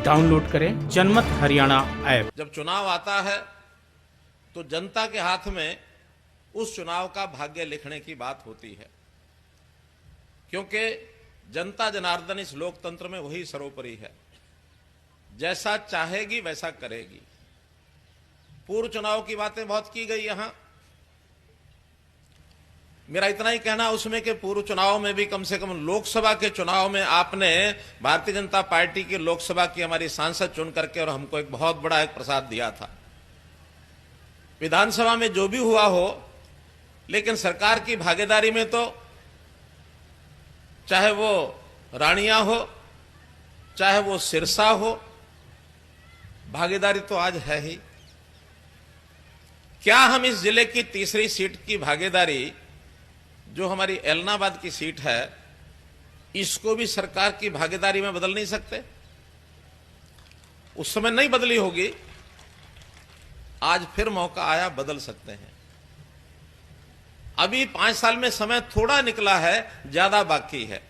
Download करें जनमत Haryana app. जब चुनाव आता है तो जनता के हाथ में उस चुनाव का भाग्य लिखने की बात होती है, क्योंकि जनता जनार्दन इस लोकतंत्र में वही सर्वोपरि है। जैसा चाहेगी वैसा करेगी। पूर्व चुनाव की बातें बहुत की गई यहां। मेरा इतना ही कहना उसमें कि पूर्व चुनाव में भी कम से कम लोकसभा के चुनाव में आपने भारतीय जनता पार्टी की लोकसभा की हमारी सांसद चुन करके और हमको एक बहुत बड़ा एक प्रसाद दिया था। विधानसभा में जो भी हुआ हो, लेकिन सरकार की भागीदारी में तो चाहे वो रानिया हो, चाहे वो सिरसा हो, भागीदारी तो आज है ही। क्या हम इस जिले की तीसरी सीट की भागीदारी, जो हमारी एलनाबाद की सीट है, इसको भी सरकार की भागीदारी में बदल नहीं सकते? उस समय नहीं बदली होगी, आज फिर मौका आया, बदल सकते हैं। अभी 5 साल में समय थोड़ा निकला है, ज्यादा बाकी है।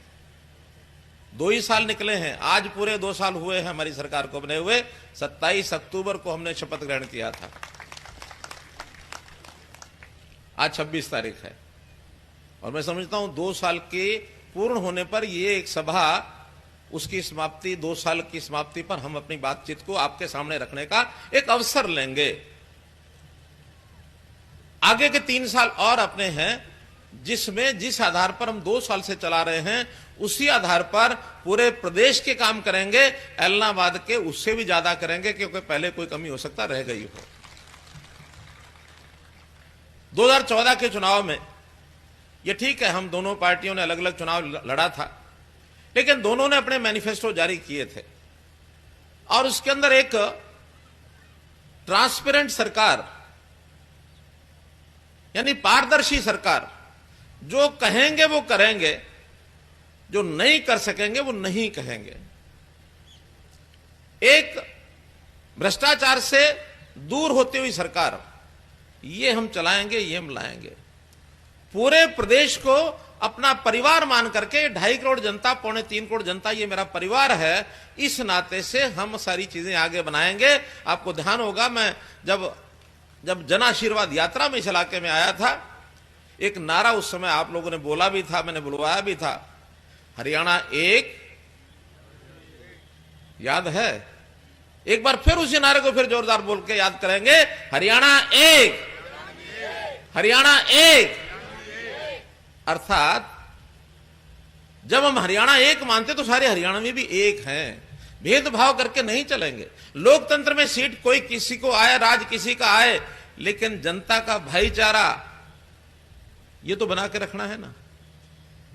2 ही साल निकले हैं, आज पूरे 2 साल हुए हैं हमारी सरकार को बने हुए। 27 अक्टूबर को हमने शपथ ग्रहण किया था, आज 26 तारीख है। और मैं समझता हूं 2 साल के पूर्ण होने पर ये एक सभा, उसकी समाप्ति, 2 साल की समाप्ति पर हम अपनी बातचीत को आपके सामने रखने का एक अवसर लेंगे। आगे के 3 साल और अपने हैं, जिसमें जिस आधार पर हम 2 साल से चला रहे हैं, उसी आधार पर पूरे प्रदेश के काम करेंगे। एलनाबाद के उससे भी ज्यादा करेंगे, क्योंकि पहले कोई कमी हो सकता रह गई हो। 2014 के चुनाव में ये ठीक है, हम दोनों पार्टियों ने अलग अलग चुनाव लड़ा था, लेकिन दोनों ने अपने मैनिफेस्टो जारी किए थे और उसके अंदर एक ट्रांसपेरेंट सरकार, यानी पारदर्शी सरकार, जो कहेंगे वो करेंगे, जो नहीं कर सकेंगे वो नहीं कहेंगे। एक भ्रष्टाचार से दूर होती हुई सरकार, ये हम चलाएंगे, ये हम लाएंगे। पूरे प्रदेश को अपना परिवार मान करके, 2.5 करोड़ जनता, 3.25 करोड़ जनता ये मेरा परिवार है, इस नाते से हम सारी चीजें आगे बनाएंगे। आपको ध्यान होगा, मैं जब जन आशीर्वाद यात्रा में इस इलाके में आया था, एक नारा उस समय आप लोगों ने बोला भी था, मैंने बुलवाया भी था, हरियाणा एक, याद है? एक बार फिर उसी नारे को फिर जोरदार बोल के याद करेंगे, हरियाणा एक, हरियाणा एक। अर्थात जब हम हरियाणा एक मानते तो सारे हरियाणवी भी एक हैं। भेदभाव करके नहीं चलेंगे। लोकतंत्र में सीट कोई किसी को आए, राज किसी का आए, लेकिन जनता का भाईचारा ये तो बना के रखना है ना।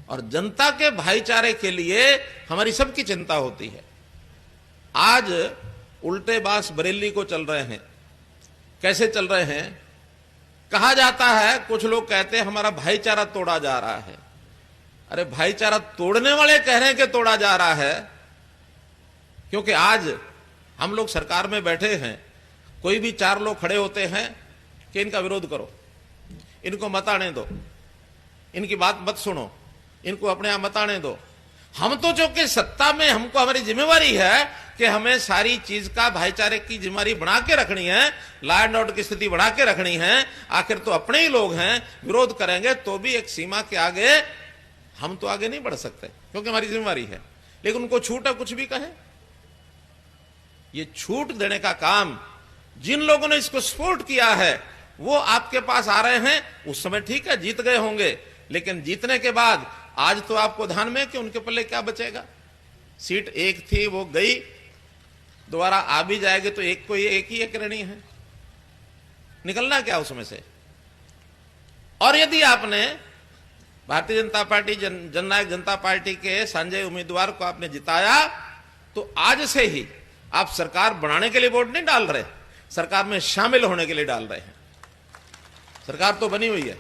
और जनता के भाईचारे के लिए हमारी सबकी चिंता होती है। आज उल्टे बांस बरेली को चल रहे हैं। कैसे चल रहे हैं? कहा जाता है, कुछ लोग कहते हैं हमारा भाईचारा तोड़ा जा रहा है। अरे भाईचारा तोड़ने वाले कह रहे हैं कि तोड़ा जा रहा है, क्योंकि आज हम लोग सरकार में बैठे हैं, कोई भी 4 लोग खड़े होते हैं कि इनका विरोध करो, इनको मत आने दो, इनकी बात मत सुनो, इनको अपने यहां मत आने दो। हम तो चूंकि सत्ता में, हमको हमारी जिम्मेवारी है कि हमें सारी चीज का भाईचारे की जिम्मेवारी बना के रखनी है, लॉ एंड ऑर्डर की स्थिति बना के रखनी है। आखिर तो अपने ही लोग हैं, विरोध करेंगे तो भी एक सीमा के आगे हम तो आगे नहीं बढ़ सकते, क्योंकि हमारी जिम्मेवारी है। लेकिन उनको छूट है, कुछ भी कहे। ये छूट देने का काम जिन लोगों ने इसको सपोर्ट किया है, वो आपके पास आ रहे हैं। उस समय ठीक है, जीत गए होंगे, लेकिन जीतने के बाद आज तो आपको ध्यान में कि उनके पल्ले क्या बचेगा। सीट एक थी, वो गई, दोबारा आ भी जाएगी तो एक को एक ही करनी है, निकलना क्या उसमें से। और यदि आपने भारतीय जनता पार्टी, जननायक जनता पार्टी के संजय उम्मीदवार को आपने जिताया, तो आज से ही आप सरकार बनाने के लिए वोट नहीं डाल रहे, सरकार में शामिल होने के लिए डाल रहे हैं। सरकार तो बनी हुई है,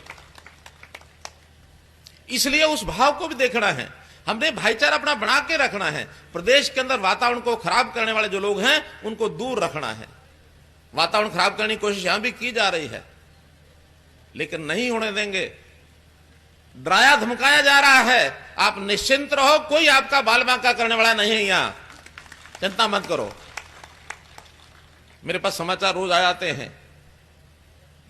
इसलिए उस भाव को भी देखना है। हमने भाईचारा अपना बना के रखना है। प्रदेश के अंदर वातावरण को खराब करने वाले जो लोग हैं, उनको दूर रखना है। वातावरण खराब करने की कोशिश यहां भी की जा रही है, लेकिन नहीं होने देंगे। डराया धमकाया जा रहा है, आप निश्चिंत रहो, कोई आपका बाल बांका करने वाला नहीं है। यहां चिंता मत करो। मेरे पास समाचार रोज आ जाते हैं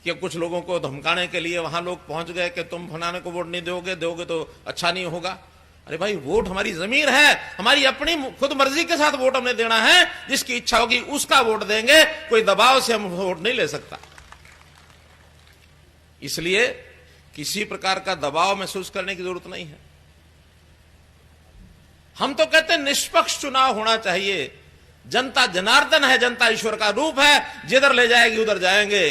कि कुछ लोगों को धमकाने के लिए वहां लोग पहुंच गए कि तुम फलाने को वोट नहीं दोगे तो अच्छा नहीं होगा। अरे भाई, वोट हमारी जमीन है, हमारी अपनी खुद मर्जी के साथ वोट हमने देना है। जिसकी इच्छा होगी उसका वोट देंगे, कोई दबाव से हम वोट नहीं ले सकता। इसलिए किसी प्रकार का दबाव महसूस करने की जरूरत नहीं है। हम तो कहते हैं निष्पक्ष चुनाव होना चाहिए। जनता जनार्दन है, जनता ईश्वर का रूप है, जिधर ले जाएगी उधर जाएंगे।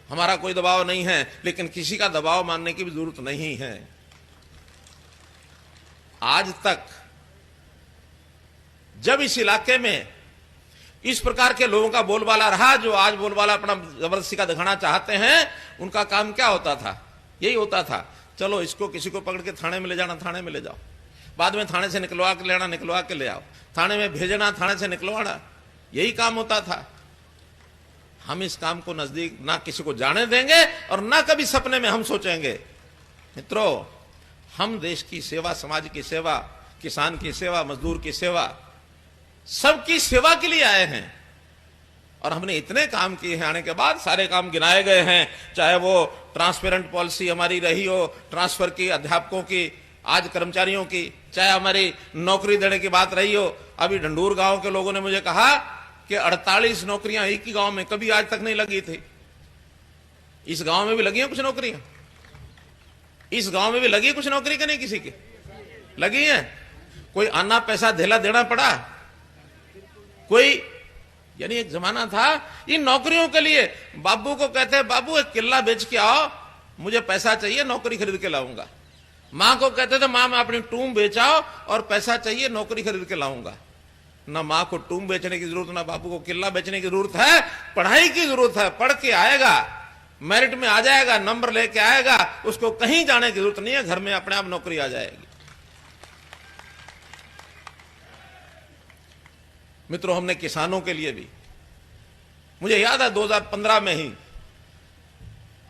हमारा कोई दबाव नहीं है, लेकिन किसी का दबाव मानने की भी जरूरत नहीं है। आज तक जब इस इलाके में इस प्रकार के लोगों का बोलबाला रहा, जो आज बोलबाला अपना जबरदस्ती का दिखाना चाहते हैं, उनका काम क्या होता था? यही होता था, चलो इसको किसी को पकड़ के थाने में ले जाना, थाने में ले जाओ, बाद में थाने से निकलवा के लेना, निकलवा के ले आओ, थाने में भेजना, थाने से निकलवाना, यही काम होता था। हम इस काम को नजदीक ना किसी को जाने देंगे और ना कभी सपने में हम सोचेंगे। मित्रों, हम देश की सेवा, समाज की सेवा, किसान की सेवा, मजदूर की सेवा, सबकी सेवा के लिए आए हैं। और हमने इतने काम किए हैं, आने के बाद सारे काम गिनाए गए हैं, चाहे वो ट्रांसपेरेंट पॉलिसी हमारी रही हो, ट्रांसफर की, अध्यापकों की, आज कर्मचारियों की, चाहे हमारी नौकरी देने की बात रही हो। अभी ढंडूर गांव के लोगों ने मुझे कहा कि 48 नौकरियां एक ही गांव में कभी आज तक नहीं लगी थी। इस गांव में भी लगी हैं कुछ नौकरियां? इस गांव में भी लगी कुछ नौकरी के नहीं किसी की लगी है? कोई आना पैसा धेला देना पड़ा? कोई, यानी एक जमाना था इन नौकरियों के लिए बाबू को कहते हैं, बाबू एक किला बेच के आओ, मुझे पैसा चाहिए, नौकरी खरीद के लाऊंगा। मां को कहते थे, मां मैं अपनी टूम बेचाओ और पैसा चाहिए, नौकरी खरीद के लाऊंगा। ना मां को टूम बेचने की जरूरत, ना बाबू को किला बेचने की जरूरत है। पढ़ाई की जरूरत है, पढ़ के आएगा, मेरिट में आ जाएगा, नंबर लेके आएगा, उसको कहीं जाने की जरूरत नहीं है, घर में अपने आप नौकरी आ जाएगी। मित्रों, हमने किसानों के लिए भी, मुझे याद है 2015 में ही,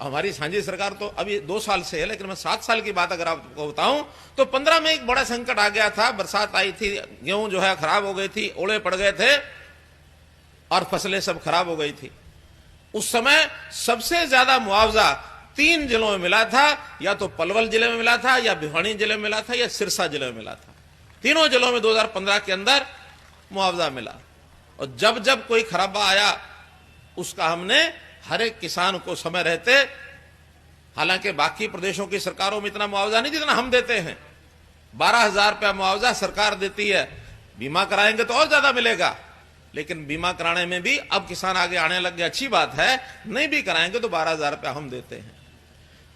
हमारी सांझी सरकार तो अभी 2 साल से है, लेकिन मैं 7 साल की बात अगर आपको बताऊं तो 15 में एक बड़ा संकट आ गया था। बरसात आई थी, गेहूं जो है खराब हो गई थी, ओले पड़ गए थे और फसलें सब खराब हो गई थी। उस समय सबसे ज्यादा मुआवजा 3 जिलों में मिला था, या तो पलवल जिले में मिला था, या भिवानी जिले में मिला था, या सिरसा जिले में मिला था। तीनों जिलों में 2015 के अंदर मुआवजा मिला। और जब जब कोई खराबा आया, उसका हमने हर एक किसान को समय रहते, हालांकि बाकी प्रदेशों की सरकारों में इतना मुआवजा नहीं जितना हम देते हैं। 12,000 रुपया मुआवजा सरकार देती है, बीमा कराएंगे तो और ज्यादा मिलेगा, लेकिन बीमा कराने में भी अब किसान आगे आने लग गए, अच्छी बात है। नहीं भी कराएंगे तो 12,000 रुपया हम देते हैं।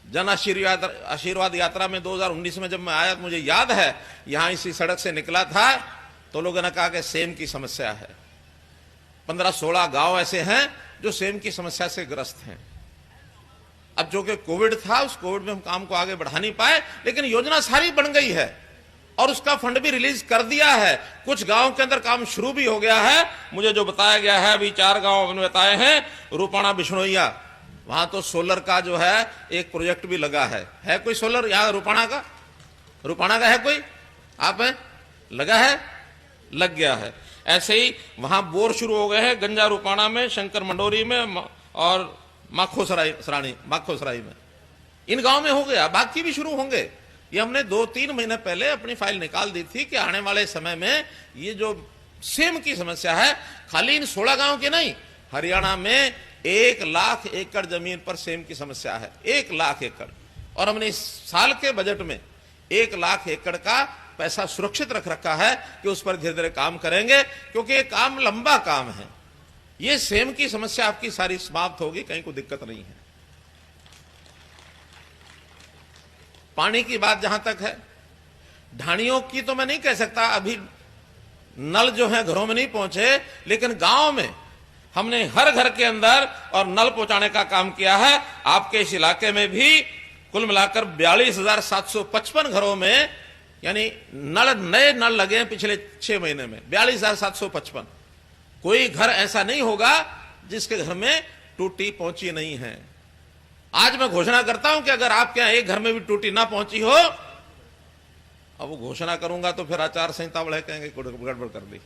जन आशीर्वाद यात्रा में 2019 में जब मैं आया, मुझे याद है यहां इसी सड़क से निकला था तो लोगों ने कहा कि सेम की समस्या है। 15-16 गांव ऐसे हैं जो सेम की समस्या से ग्रस्त हैं। अब जो कि कोविड था, उस कोविड में हम काम को आगे बढ़ा नहीं पाए, लेकिन योजना सारी बन गई है और उसका फंड भी रिलीज कर दिया है। कुछ गांव के अंदर काम शुरू भी हो गया है। मुझे जो बताया गया है, अभी 4 गांव मैंने बताए हैं, रूपाणा, बिश्नोइया, वहां तो सोलर का जो है एक प्रोजेक्ट भी लगा है कोई सोलर यहां रूपाणा का है कोई? आप है? लगा है? लग गया है। ऐसे ही वहां बोर शुरू हो गए हैं, गंजा रूपाणा में, शंकर मंडोरी में और माखोसराई में। इन गांव में हो गया, बाकी भी शुरू होंगे। ये हमने 2-3 महीने पहले अपनी फाइल निकाल दी थी कि आने वाले समय में ये जो सेम की समस्या है, खाली इन 16 गांव की नहीं, हरियाणा में 1 लाख एकड़ जमीन पर सेम की समस्या है। 1 लाख एकड़। और हमने इस साल के बजट में 1 लाख एकड़ का पैसा सुरक्षित रख रखा है कि उस पर धीरे धीरे काम करेंगे, क्योंकि ये काम लंबा काम है। ये सेम की समस्या आपकी सारी समाप्त होगी, कहीं कोई दिक्कत नहीं है। पानी की बात जहां तक है, ढाणियों की तो मैं नहीं कह सकता, अभी नल जो है घरों में नहीं पहुंचे, लेकिन गांव में हमने हर घर के अंदर और नल पहुंचाने का काम किया है। आपके इस इलाके में भी कुल मिलाकर 42,755 घरों में, यानी नए नल लगे हैं पिछले 6 महीने में, 42,755। कोई घर ऐसा नहीं होगा जिसके घर में टूटी पहुंची नहीं है। आज मैं घोषणा करता हूं कि अगर आपके यहां एक घर में भी टूटी ना पहुंची हो, अब वो घोषणा करूंगा तो फिर आचार संहिता वाले कहेंगे गड़बड़ कर दी।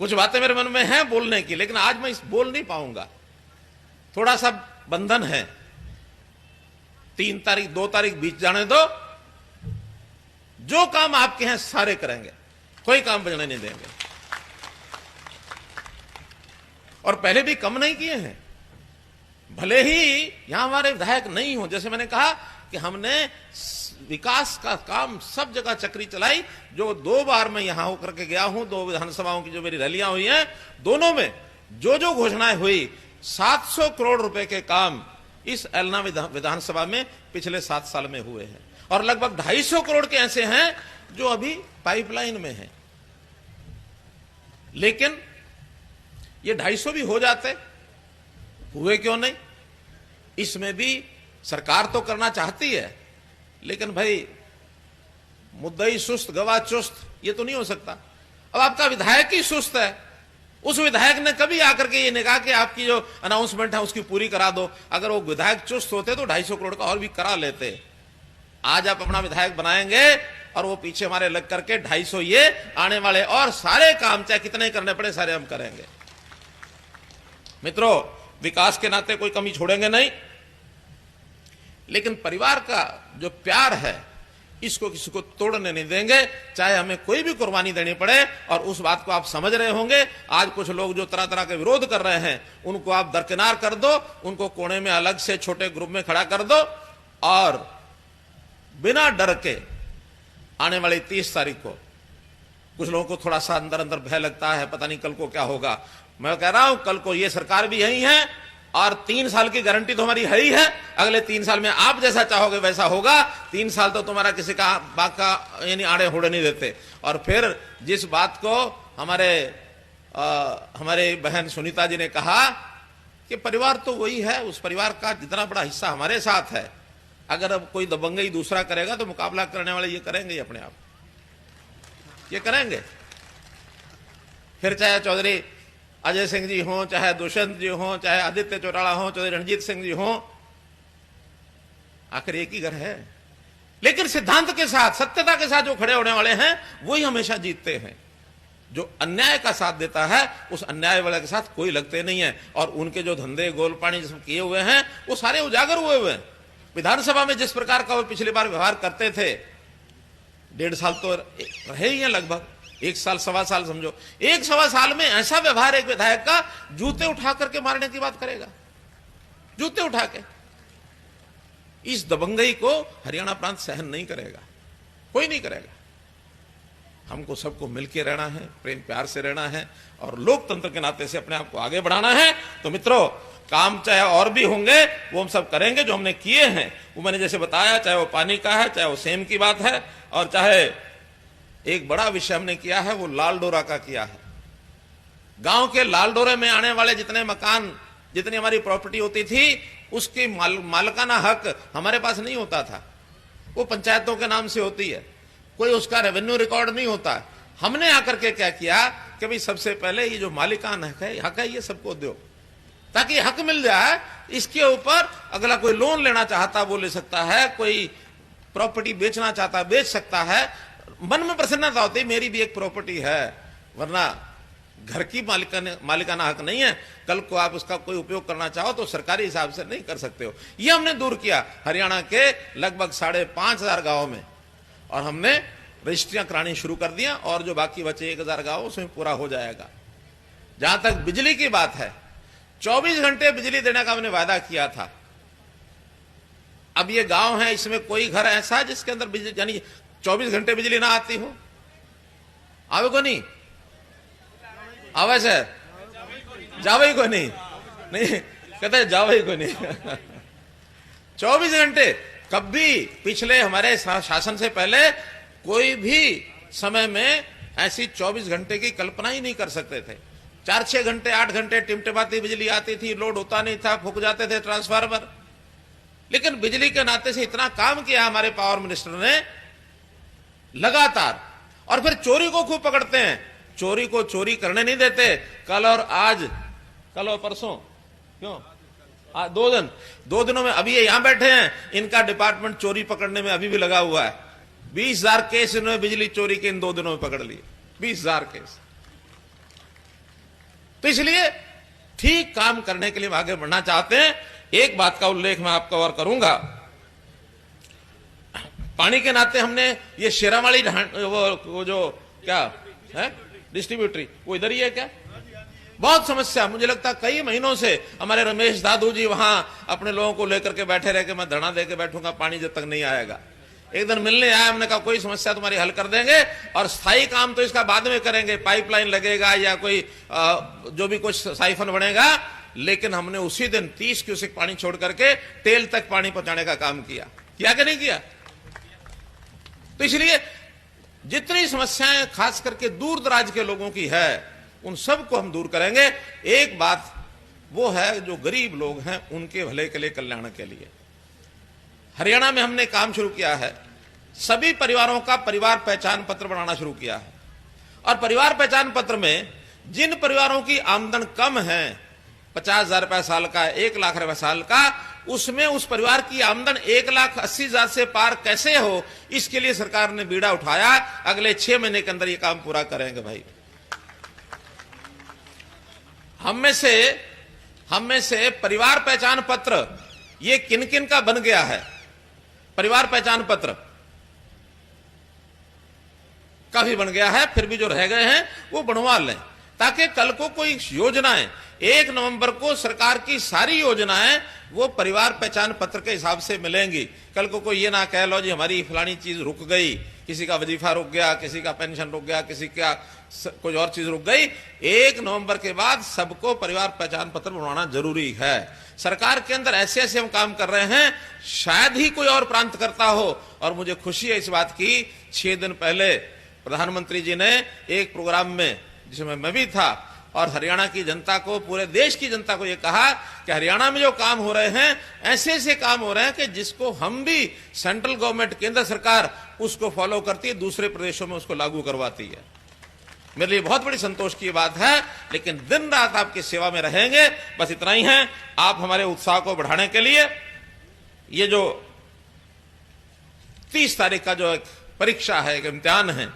कुछ बातें मेरे मन में हैं बोलने की, लेकिन आज मैं बोल नहीं पाऊंगा, थोड़ा सा बंधन है। 3 तारीख 2 तारीख बीत जाने दो, जो काम आपके हैं सारे करेंगे, कोई काम बचने नहीं देंगे। और पहले भी कम नहीं किए हैं, भले ही यहां हमारे विधायक नहीं हो। जैसे मैंने कहा कि हमने विकास का काम सब जगह चक्री चलाई। जो 2 बार मैं यहां होकर के गया हूं, 2 विधानसभाओं की जो मेरी रैलियां हुई हैं, दोनों में जो जो घोषणाएं हुई, 700 करोड़ रुपए के काम इस एलना विधानसभा में पिछले 7 साल में हुए हैं। और लगभग 250 करोड़ के ऐसे हैं जो अभी पाइपलाइन में हैं। लेकिन ये 250 भी हो जाते, हुए क्यों नहीं? इसमें भी सरकार तो करना चाहती है, लेकिन भाई मुद्दई सुस्त गवाह चुस्त, ये तो नहीं हो सकता। अब आपका विधायक ही सुस्त है, उस विधायक ने कभी आकर के ये नहीं कहा कि आपकी जो अनाउंसमेंट है उसकी पूरी करा दो। अगर वो विधायक चुस्त होते तो 250 करोड़ का और भी करा लेते। आज आप अपना विधायक बनाएंगे और वो पीछे हमारे लग करके 250 ये आने वाले और सारे काम चाहे कितने करने पड़े सारे हम करेंगे। मित्रों, विकास के नाते कोई कमी छोड़ेंगे नहीं, लेकिन परिवार का जो प्यार है इसको किसी को तोड़ने नहीं देंगे, चाहे हमें कोई भी कुर्बानी देनी पड़े। और उस बात को आप समझ रहे होंगे। आज कुछ लोग जो तरह तरह के विरोध कर रहे हैं उनको आप दरकिनार कर दो, उनको कोने में अलग से छोटे ग्रुप में खड़ा कर दो और बिना डर के आने वाली 30 तारीख को, कुछ लोगों को थोड़ा सा अंदर अंदर भय लगता है, पता नहीं कल को क्या होगा। मैं कह रहा हूं कल को ये सरकार भी यही है और 3 साल की गारंटी तो हमारी है ही है। अगले 3 साल में आप जैसा चाहोगे वैसा होगा। 3 साल तो तुम्हारा किसी का बात का यानी आड़े होड़े नहीं देते। और फिर जिस बात को हमारे बहन सुनीता जी ने कहा कि परिवार तो वही है, उस परिवार का जितना बड़ा हिस्सा हमारे साथ है, अगर अब कोई दबंगई दूसरा करेगा तो मुकाबला करने वाले ये करेंगे ही अपने आप, ये करेंगे। फिर चाहे चौधरी अजय सिंह जी हों, चाहे दुष्यंत जी हों, चाहे आदित्य चौटाला हों, चौधरी रणजीत सिंह जी हों, आखिर एक ही घर है। लेकिन सिद्धांत के साथ, सत्यता के साथ जो खड़े होने वाले हैं वही हमेशा जीतते हैं। जो अन्याय का साथ देता है उस अन्याय वाले के साथ कोई लगते नहीं है। और उनके जो धंधे गोलपानी सब किए हुए हैं वो सारे उजागर हुए हैं। विधानसभा में जिस प्रकार का वो पिछली बार व्यवहार करते थे, 1.5 साल तो रहे ही हैं, लगभग 1 साल 1.25 साल समझो, 1-1.25 साल में ऐसा व्यवहार एक विधायक का, जूते उठा करके मारने की बात करेगा, जूते उठा के। इस दबंगई को हरियाणा प्रांत सहन नहीं करेगा, कोई नहीं करेगा। हमको सबको मिलकर रहना है, प्रेम प्यार से रहना है और लोकतंत्र के नाते से अपने आप को आगे बढ़ाना है। तो मित्रों, काम चाहे और भी होंगे वो हम सब करेंगे। जो हमने किए हैं वो मैंने जैसे बताया, चाहे वो पानी का है, चाहे वो सेम की बात है, और चाहे एक बड़ा विषय हमने किया है वो लाल डोरा का किया है। गांव के लाल डोरे में आने वाले जितने मकान, जितनी हमारी प्रॉपर्टी होती थी, उसकी मालिकाना हक हमारे पास नहीं होता था, वो पंचायतों के नाम से होती है, कोई उसका रेवेन्यू रिकॉर्ड नहीं होता। हमने आकर के क्या किया कि भाई सबसे पहले ये जो मालिकाना हक है ये सबको दो, ताकि हक मिल जाए। इसके ऊपर अगला कोई लोन लेना चाहता वो ले सकता है, कोई प्रॉपर्टी बेचना चाहता बेच सकता है। मन में प्रसन्नता होती मेरी भी एक प्रॉपर्टी है, वरना घर की मालिकाना हक नहीं है। कल को आप उसका कोई उपयोग करना चाहो तो सरकारी हिसाब से नहीं कर सकते हो। ये हमने दूर किया हरियाणा के लगभग 5,500 गांवों में, और हमने रजिस्ट्रियां करानी शुरू कर दिया। और जो बाकी बचे 1,000 गांव उसमें पूरा हो जाएगा। जहां तक बिजली की बात है, 24 घंटे बिजली देने का हमने वादा किया था। अब ये गांव है, इसमें कोई घर ऐसा है जिसके अंदर बिजली यानी 24 घंटे बिजली ना आती हो? आवे को नहीं आवे से जावे को नहीं कहते जावे को नहीं 24 घंटे कभी पिछले हमारे शासन से पहले कोई भी समय में ऐसी 24 घंटे की कल्पना ही नहीं कर सकते थे। 4-6 घंटे 8 घंटे टिमटिमाती बिजली आती थी, लोड होता नहीं था, फूक जाते थे ट्रांसफार्मर। लेकिन बिजली के नाते से इतना काम किया हमारे पावर मिनिस्टर ने लगातार। और फिर चोरी को खूब पकड़ते हैं, चोरी को चोरी करने नहीं देते। कल और परसों क्यों 2 दिनों में अभी ये यहां बैठे हैं, इनका डिपार्टमेंट चोरी पकड़ने में अभी भी लगा हुआ है। 20,000 केस इन्होंने बिजली चोरी के इन 2 दिनों में पकड़ लिए, 20,000 केस। तो इसलिए ठीक काम करने के लिए हम आगे बढ़ना चाहते हैं। एक बात का उल्लेख मैं आपको और करूंगा, पानी के नाते हमने ये शेरावाली वो जो क्या है डिस्ट्रीब्यूटरी, वो इधर ही है क्या? बहुत समस्या, मुझे लगता है कई महीनों से हमारे रमेश दादू जी वहां अपने लोगों को लेकर के बैठे रह के मैं धरना दे के बैठूंगा पानी जब तक नहीं आएगा। एक दिन मिलने आया, हमने कहा कोई समस्या तुम्हारी हल कर देंगे और स्थायी काम तो इसका बाद में करेंगे, पाइपलाइन लगेगा या कोई जो भी कुछ साइफन बनेगा, लेकिन हमने उसी दिन 30 क्यूसेक पानी छोड़ करके टेल तक पानी पहुंचाने का काम किया कि नहीं किया? तो इसलिए जितनी समस्याएं खास करके दूर दराज के लोगों की है उन सबको हम दूर करेंगे। एक बात वो है जो गरीब लोग हैं उनके भले के लिए, कल्याण के लिए हरियाणा में हमने काम शुरू किया है। सभी परिवारों का परिवार पहचान पत्र बनाना शुरू किया है और परिवार पहचान पत्र में जिन परिवारों की आमदन कम है, 50,000 रुपए साल का, 1 लाख रुपए साल का, उसमें उस परिवार की आमदन 1,80,000 से पार कैसे हो, इसके लिए सरकार ने बीड़ा उठाया। अगले 6 महीने के अंदर ये काम पूरा करेंगे भाई। हम में से परिवार पहचान पत्र ये किन किन का बन गया है, परिवार पहचान पत्र का भी बन गया है, फिर भी जो रह गए हैं वो बनवा लें ताकि कल को कोई योजनाएं 1 नवंबर को सरकार की सारी योजनाएं वो परिवार पहचान पत्र के हिसाब से मिलेंगी। कल को कोई ये ना कह लो जी हमारी फलानी चीज रुक गई, किसी का वजीफा रुक गया, किसी का पेंशन रुक गया, किसी का कोई और चीज रुक गई। 1 नवंबर के बाद सबको परिवार पहचान पत्र बनवाना जरूरी है। सरकार के अंदर ऐसे ऐसे हम काम कर रहे हैं, शायद ही कोई और प्रांत करता हो। और मुझे खुशी है इस बात की, 6 दिन पहले प्रधानमंत्री जी ने एक प्रोग्राम में जिसमें मैं भी था और हरियाणा की जनता को, पूरे देश की जनता को यह कहा कि हरियाणा में जो काम हो रहे हैं ऐसे ऐसे काम हो रहे हैं कि जिसको हम भी सेंट्रल गवर्नमेंट, केंद्र सरकार उसको फॉलो करती है, दूसरे प्रदेशों में उसको लागू करवाती है। मेरे लिए बहुत बड़ी संतोष की बात है, लेकिन दिन रात आपकी सेवा में रहेंगे। बस इतना ही है। आप हमारे उत्साह को बढ़ाने के लिए ये जो 30 तारीख का जो एक परीक्षा है, एक इम्तिहान है,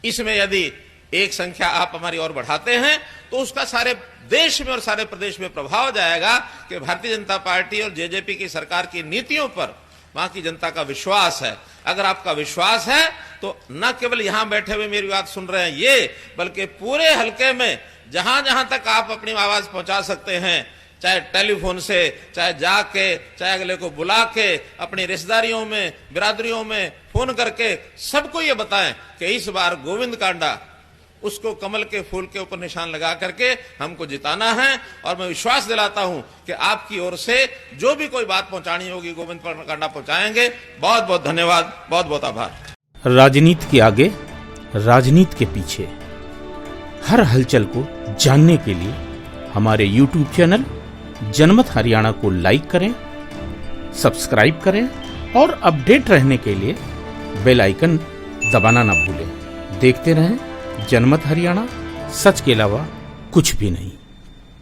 इसमें यदि एक संख्या आप हमारी और बढ़ाते हैं तो उसका सारे देश में और सारे प्रदेश में प्रभाव जाएगा कि भारतीय जनता पार्टी और जेजेपी की सरकार की नीतियों पर वहां की जनता का विश्वास है। अगर आपका विश्वास है तो न केवल यहां बैठे हुए मेरी बात सुन रहे हैं ये, बल्कि पूरे हलके में जहां जहां तक आप अपनी आवाज पहुंचा सकते हैं, चाहे टेलीफोन से, चाहे जाके, चाहे अगले को बुला के, अपनी रिश्तेदारियों में, बिरादरियों में फोन करके सबको ये बताएं कि इस बार गोविंद कांडा उसको कमल के फूल के ऊपर निशान लगा करके हमको जिताना है। और मैं विश्वास दिलाता हूं कि आपकी ओर से जो भी कोई बात पहुंचानी होगी गोविंद कांडा पहुंचाएंगे। बहुत बहुत धन्यवाद, बहुत बहुत आभार। राजनीति के आगे, राजनीति के पीछे, हर हलचल को जानने के लिए हमारे YouTube चैनल जनमत हरियाणा को लाइक करें, सब्सक्राइब करें और अपडेट रहने के लिए बेल आइकन दबाना ना भूलें। देखते रहें जनमत हरियाणा, सच के अलावा कुछ भी नहीं।